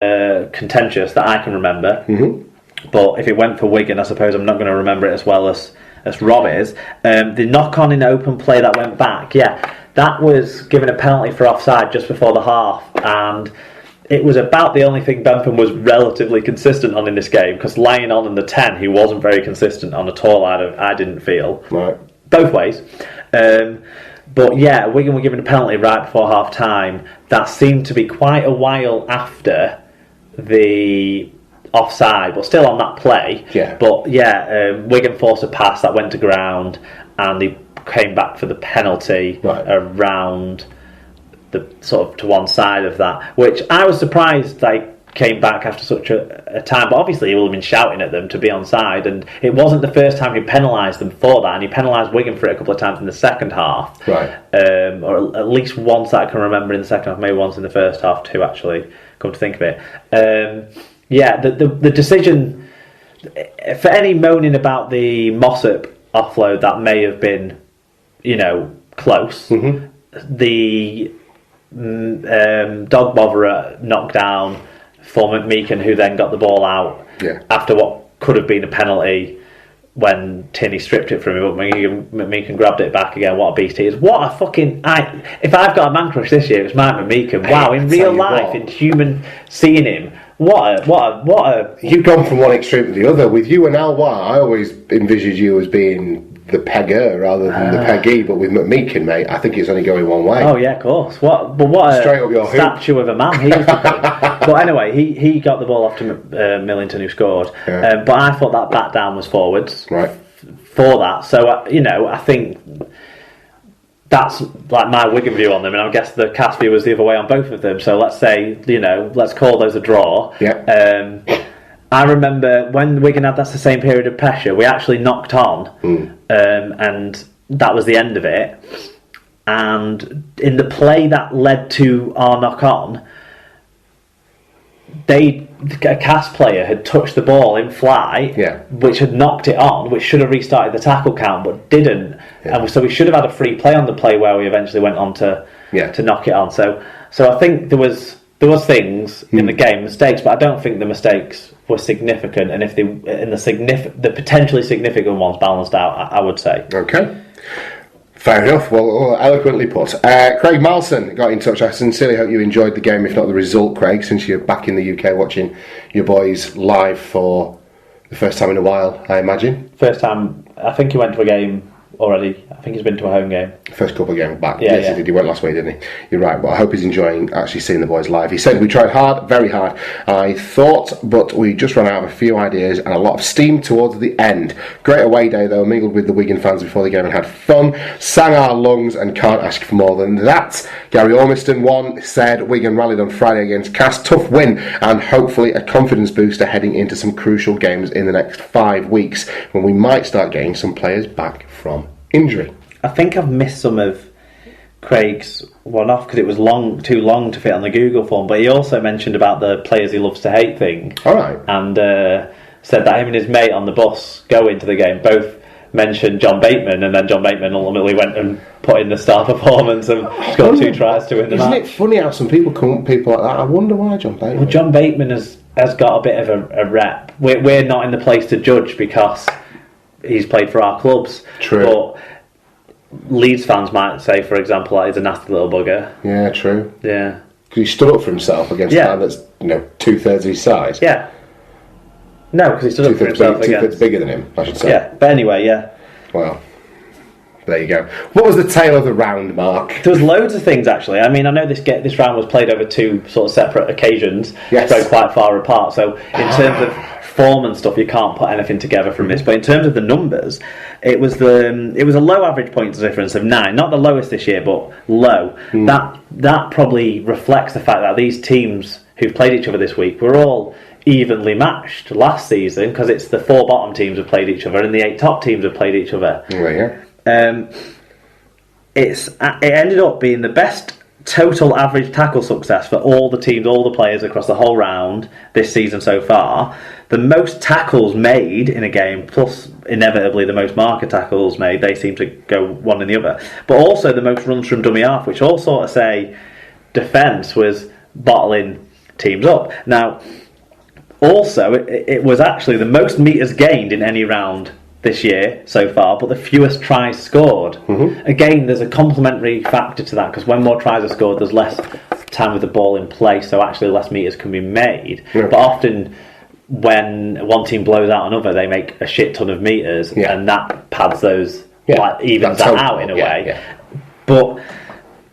contentious that I can remember. Mm-hmm. But if it went for Wigan, I suppose I'm not going to remember it as well as Rob is. The knock-on in open play that went back, that was given a penalty for offside just before the half, and it was about the only thing Bentham was relatively consistent on in this game, because lying on in the 10, he wasn't very consistent on at all, I didn't feel. Right. Both ways. But yeah, Wigan were given a penalty right before half-time. That seemed to be quite a while after the offside, but still on that play. Yeah. But yeah, Wigan forced a pass that went to ground, and he came back for the penalty around the sort of to one side of that, which I was surprised they came back after such a time. But obviously he will have been shouting at them to be onside, and it wasn't the first time he penalised them for that, and he penalised Wigan for it a couple of times in the second half, right? Or at least once that I can remember in the second half, maybe once in the first half too, actually, come to think of it. The decision, for any moaning about the Mossop offload, that may have been, close. Mm-hmm. The dog botherer knockdown for McMeekan, who then got the ball out after what could have been a penalty when Tierney stripped it from him, but McMeekan grabbed it back again. What a beast he is. What a fucking... if I've got a man crush this year, it's Mike McMeekan. Wow, in real life, in human seeing him, what a... You've gone from one extreme to the other. With you and Alwar, I always envisaged you as being the pegger rather than the peggy, but with McMeekan, mate, I think it's only going one way. Oh yeah, of course. What a straight up your statue hoop of a man he was becoming. But anyway, he got the ball off to Millington, who scored. Yeah. But I thought that back down was forwards, right? For that, so I think that's like my Wigan view on them, and I guess the cast view was the other way on both of them. So let's say, let's call those a draw. Yeah. I remember when Wigan had that same period of pressure, we actually knocked on, and that was the end of it. And in the play that led to our knock on, a cast player had touched the ball in flight, which had knocked it on, which should have restarted the tackle count, but didn't. Yeah. And so we should have had a free play on the play where we eventually went on to knock it on. So I think there was things in the game, mistakes, but I don't think the mistakes were significant. And if the potentially significant ones balanced out, I would say. Okay. Fair enough. Well, eloquently put. Craig Malson got in touch. I sincerely hope you enjoyed the game, if not the result, Craig, since you're back in the UK watching your boys live for the first time in a while, I imagine. First time. I think he went to a game already. I think he's been to a home game. First couple of games back. Yeah, yes, he did. He went last week, didn't he? You're right. But I hope he's enjoying actually seeing the boys live. He said, we tried hard, very hard, I thought, but we just ran out of a few ideas and a lot of steam towards the end. Great away day, though. Mingled with the Wigan fans before the game and had fun. Sang our lungs and can't ask for more than that. Gary Ormiston said, Wigan rallied on Friday against Cast. Tough win and hopefully a confidence booster heading into some crucial games in the next 5 weeks when we might start getting some players back from injury. I think I've missed some of Craig's one off because it was too long to fit on the Google form, but he also mentioned about the players he loves to hate thing. Alright. And said that him and his mate on the bus going to the game both mentioned John Bateman, and then John Bateman ultimately went and put in the star performance and scored 2 tries to win the match. Isn't it funny how some people come up with people like that? I wonder why John Bateman. Well, John Bateman has got a bit of a rep. We're not in the place to judge because he's played for our clubs. True. But Leeds fans might say, for example, that he's a nasty little bugger. Yeah, true. Yeah. Because he stood up for himself against a man that's 2/3 of his size. Yeah. No, because he stood up for himself against... 2/3 bigger than him, I should say. Yeah, but anyway, yeah. Well, there you go. What was the tale of the round, Mark? There was loads of things, actually. I mean, I know this round was played over 2 sort of separate occasions, so quite far apart. So in terms of form and stuff, you can't put anything together from this. But in terms of the numbers, it was a low average points difference of 9, not the lowest this year, but low. That probably reflects the fact that these teams who've played each other this week were all evenly matched last season, because it's the 4 bottom teams have played each other and the 8 top teams have played each other. It ended up being the best total average tackle success for all the teams, all the players across the whole round this season so far. The most tackles made in a game, plus inevitably the most marker tackles made, they seem to go one in the other. But also the most runs from dummy half, which all sort of say defence was bottling teams up. Now, also, it was actually the most metres gained in any round this year so far, but the fewest tries scored. Again, there's a complementary factor to that, because when more tries are scored, there's less time with the ball in play, so actually less metres can be made. But often when one team blows out another, they make a shit ton of metres, and that pads those, evens that out in a way. But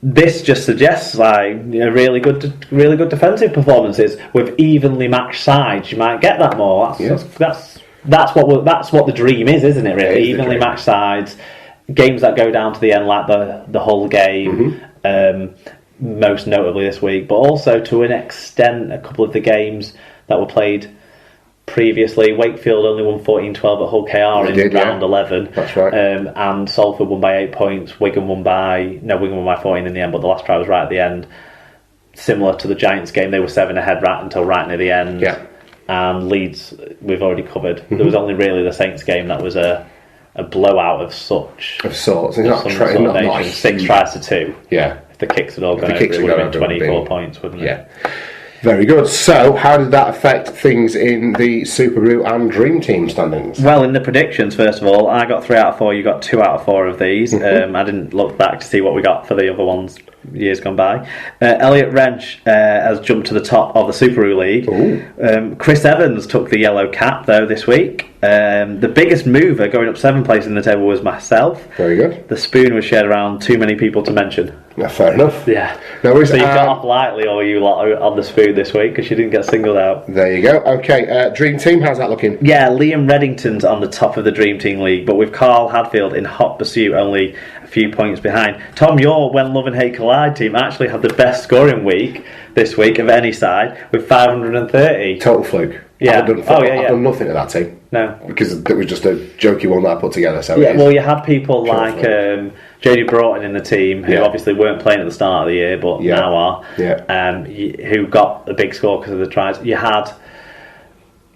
this just suggests really good defensive performances with evenly matched sides. You might get that more. That's what the dream is, isn't it? Really, evenly matched sides, games that go down to the end, like the whole game. Most notably this week, but also to an extent, a couple of the games that were played previously. Wakefield only won 14-12 at Hull KR in round 11. That's right. And Salford won by 8 points. Wigan won by 14 in the end, but the last try was right at the end. Similar to the Giants game, they were 7 ahead until right near the end. And Leeds, we've already covered. There was only really the Saints game that was a blowout of sorts. It's not 6 tries to 2. If the kicks had all gone over, it would have been 24 points, wouldn't it? Very good. So, how did that affect things in the Super Root and Dream Team standings? Well, in the predictions, first of all, I got 3 out of 4, you got 2 out of 4 of these. I didn't look back to see what we got for the other ones years gone by. Elliot Wrench has jumped to the top of the Super Root League. Chris Evans took the yellow cap, though, this week. The biggest mover going up 7 places in the table was myself. Very good. The spoon was shared around too many people to mention. Fair enough. So you got off lightly, or you lot on the spoon this week, because you didn't get singled out. There you go. Okay, Dream Team, how's that looking? Liam Reddington's on the top of the Dream Team League, but with Carl Hadfield in hot pursuit, only a few points behind. Tom, your When Love and Hate Collide team actually had the best scoring week this week of any side, with 530. Total fluke. I've done nothing to that team. No. Because it was just a jokey one that I put together. So well, you had people like JD Broughton in the team, who obviously weren't playing at the start of the year, but now are, who got a big score because of the tries. You had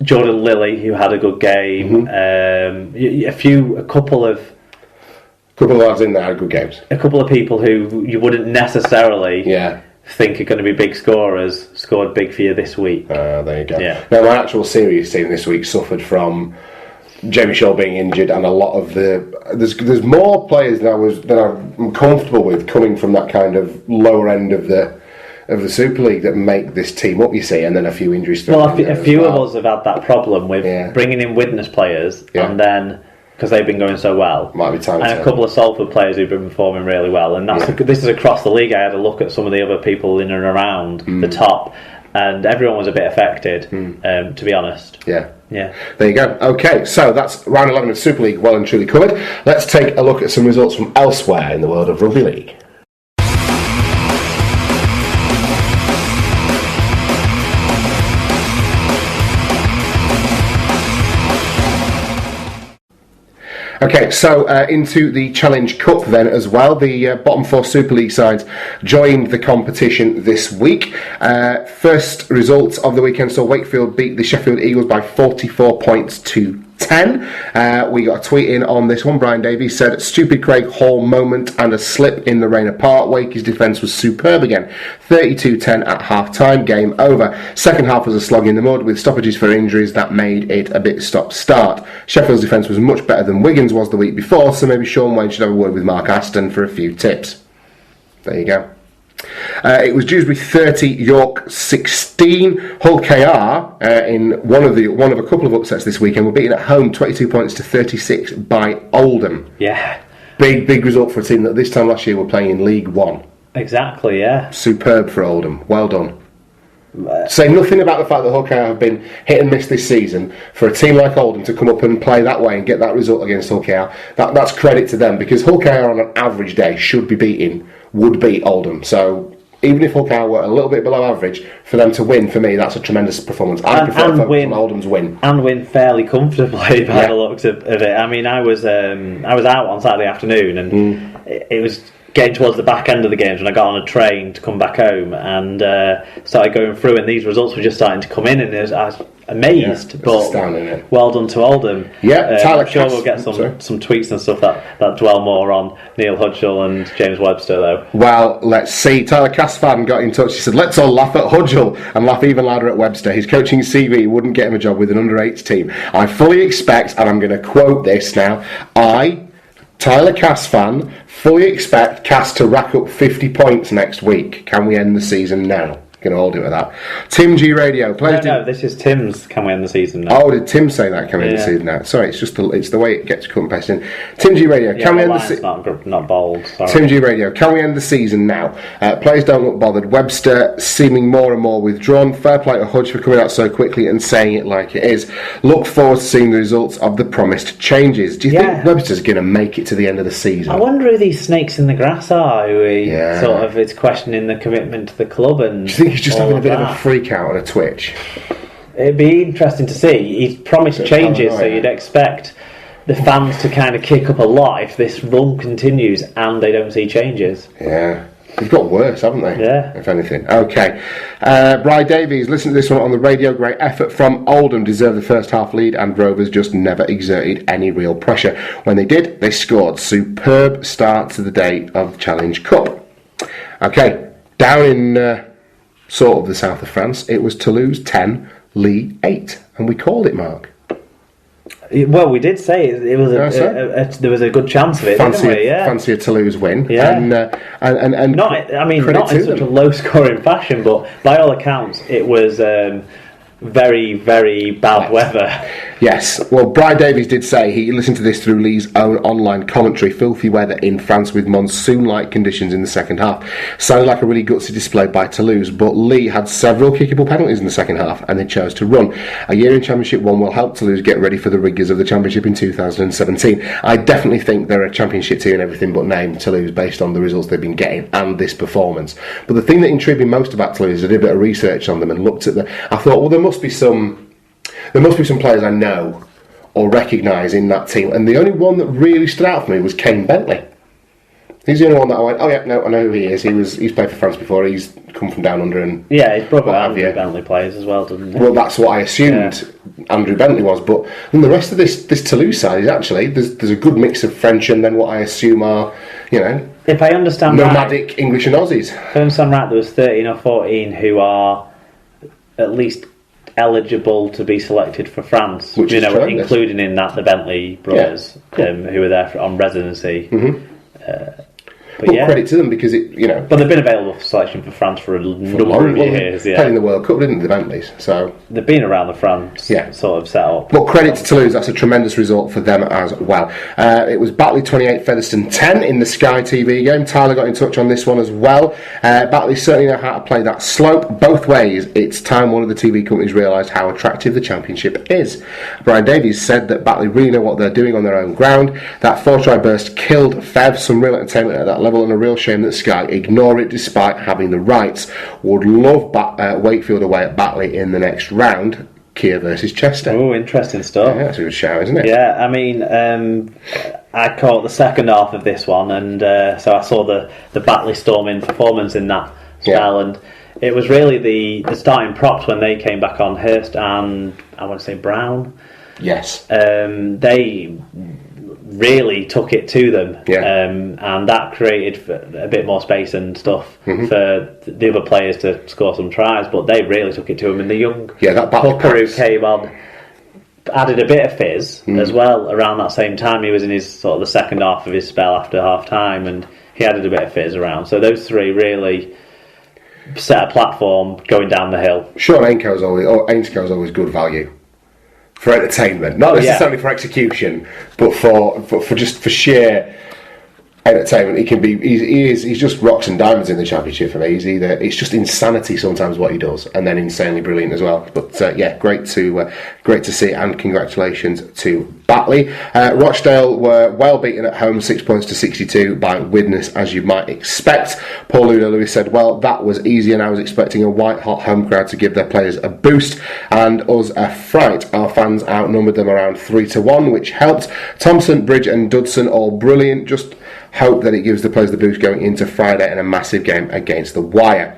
Jordan Lilly, who had a good game. A couple of lads in there had good games. A couple of people who you wouldn't necessarily think are going to be big scorers scored big for you this week. There you go. Now, my actual serious team this week suffered from Jamie Shaw being injured, and a lot of there's more players than I'm comfortable with coming from that kind of lower end of the Super League that make this team up, you see, and then a few injuries. Well, a few of us have had that problem with bringing in witness players, and then because they've been going so well, might be time. And a couple of Salford players who've been performing really well, and this is across the league. I had a look at some of the other people in and around the top, and everyone was a bit affected, to be honest. There you go. Okay, so that's round 11 of Super League well and truly covered. Let's take a look at some results from elsewhere in the world of rugby league. Okay, so into the Challenge Cup then as well. The bottom 4 Super League sides joined the competition this week. First results of the weekend saw Wakefield beat the Sheffield Eagles by 44 points to 10. We got a tweet in on this one. Brian Davies said, "Stupid Craig Hall moment and a slip in the rain apart. Wakey's defence was superb again. 32-10 at half-time. Game over. Second half was a slog in the mud with stoppages for injuries that made it a bit stop-start. Sheffield's defence was much better than Wigan's was the week before, so maybe Sean Wayne should have a word with Mark Aston for a few tips." There you go. It was Dewsbury 30, York 16. Hull KR in one of a couple of upsets this weekend were beaten at home 22 points to 36 by Oldham. Big result for a team that this time last year were playing in League One. Exactly. Superb for Oldham. Well done. Say nothing about the fact that Hull KR have been hit and miss this season. For a team like Oldham to come up and play that way and get that result against Hull KR, that's credit to them, because Hull KR on an average day would beat Oldham. So even if Hull KR were a little bit below average, for them to win, for me, that's a tremendous performance. I prefer to focus on Oldham's win. And win fairly comfortably by the looks of it. I mean, I was out on Saturday afternoon, and it was getting towards the back end of the games when I got on a train to come back home and started going through, and these results were just starting to come in, and I was amazed. But well done to Oldham. Yeah, Tyler, I'm sure we'll get some tweets and stuff that dwell more on Neil Hudgell and James Webster, though. Well, let's see. Tyler Casfan got in touch. He said, let's all laugh at Hudgell and laugh even louder at Webster. His coaching CV wouldn't get him a job with an under-8s team. I fully expect, and I'm going to quote this now, Tyler Casfan, fully expect Cass to rack up 50 points next week. Can we end the season now? Going to hold it with that. Tim G Radio. No, this is Tim's Can We End the Season Now? Oh, did Tim say that? Can we end the season now? Sorry, it's the way it gets cut and pasted in. Tim G Radio. Can we end the season? Not bold. Sorry. Tim G Radio. Can we end the season now? Players don't look bothered. Webster seeming more and more withdrawn. Fair play to Hudge for coming out so quickly and saying it like it is. Look forward to seeing the results of the promised changes. Do you think Webster's going to make it to the end of the season? I wonder who these snakes in the grass are. Who it's questioning the commitment to the club and. Do you think he's just having a bit of a freak out on a Twitch? It'd be interesting to see. He's promised changes, so you'd expect the fans to kind of kick up a lot if this run continues and they don't see changes. Yeah. They've got worse, haven't they? Yeah. If anything. Okay. Bri Davies, listen to this one on the radio. Great effort from Oldham. Deserved the first half lead, and Rovers just never exerted any real pressure. When they did, they scored. Superb start to the day of the Challenge Cup. Okay. Down in sort of the south of France, it was Toulouse 10, Leeds 8. And we called it, Mark. Well, we did say it was there was a good chance of it, didn't we? Yeah. Fancy a Toulouse win. Yeah. And not in such a low-scoring fashion, but by all accounts, it was very, very bad weather. Yes. Well, Bri Davies did say he listened to this through Lee's own online commentary. Filthy weather in France with monsoon-like conditions in the second half. Sounded like a really gutsy display by Toulouse, but Lee had several kickable penalties in the second half and they chose to run. A year in Championship 1 will help Toulouse get ready for the rigours of the Championship in 2017. I definitely think they're a Championship team in everything but name, Toulouse, based on the results they've been getting and this performance. But the thing that intrigued me most about Toulouse is I did a bit of research on them and looked at I thought, well, there must be some players I know or recognise in that team, and the only one that really stood out for me was Kane Bentley. He's the only one that I went, oh yeah, no, I know who he is. He's played for France before. He's come from down under, and his brother Andrew Bentley plays as well, doesn't he? Well, that's what I assumed Andrew Bentley was, but then the rest of this Toulouse side is actually there's a good mix of French and then what I assume are if I understand nomadic English and Aussies. If I understand right, there was 13 or 14 who are at least eligible to be selected for France, which is tremendous. Including in that the Bentley brothers who were there on residency. Mm-hmm. Credit to them because But they've been available for selection for France for a number of years. Played in the World Cup, didn't they, the Bentleys? So they've been around the France sort of setup. But credit to Toulouse, that's a tremendous result for them as well. It was Batley 28, Featherstone 10 in the Sky TV game. Tyler got in touch on this one as well. Batley certainly know how to play that slope both ways. It's time one of the TV companies realised how attractive the Championship is. Brian Davies said that Batley really know what they're doing on their own ground. That 4-try burst killed Fev, some real entertainment at that level, and a real shame that Sky ignore it despite having the rights. Would love Wakefield away at Batley in the next round. Kia versus Chester. Oh, interesting stuff. Yeah, that's a good shout, isn't it? Yeah, I mean, I caught the second half of this one, and so I saw the Batley storming performance in that spell, and it was really the starting props when they came back on, Hurst and I want to say Brown. Yes. They really took it to them, and that created a bit more space and stuff for the other players to score some tries, but they really took it to them, and the young hooker who came on added a bit of fizz as well around that same time. He was in his sort of the second half of his spell after half time, and he added a bit of fizz around, so those three really set a platform going down the hill. Sean Ainco's always good value for entertainment, not necessarily for execution, but for sheer entertainment. He can be. He's just rocks and diamonds in the Championship for me. It's just insanity sometimes what he does, and then insanely brilliant as well. But great to see, and congratulations to Batley. Rochdale were well beaten at home, 6 points to 62 by Widnes, as you might expect. Paul Ludo-Lewis said, well, that was easy, and I was expecting a white-hot home crowd to give their players a boost, and us a fright. Our fans outnumbered them around 3-1, which helped. Thompson, Bridge and Dudson all brilliant. Just Hope that it gives the players the boost going into Friday and a massive game against the Wire.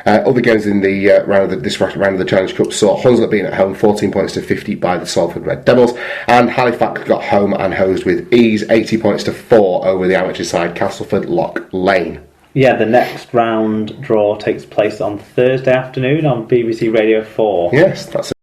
Other games in the round of the Challenge Cup saw Hunslet being at home 14 points to 50 by the Salford Red Devils, and Halifax got home and hosed with ease 80 points to 4 over the amateur side Castleford Lock Lane. Yeah, the next round draw takes place on Thursday afternoon on BBC Radio 4. Yes, that's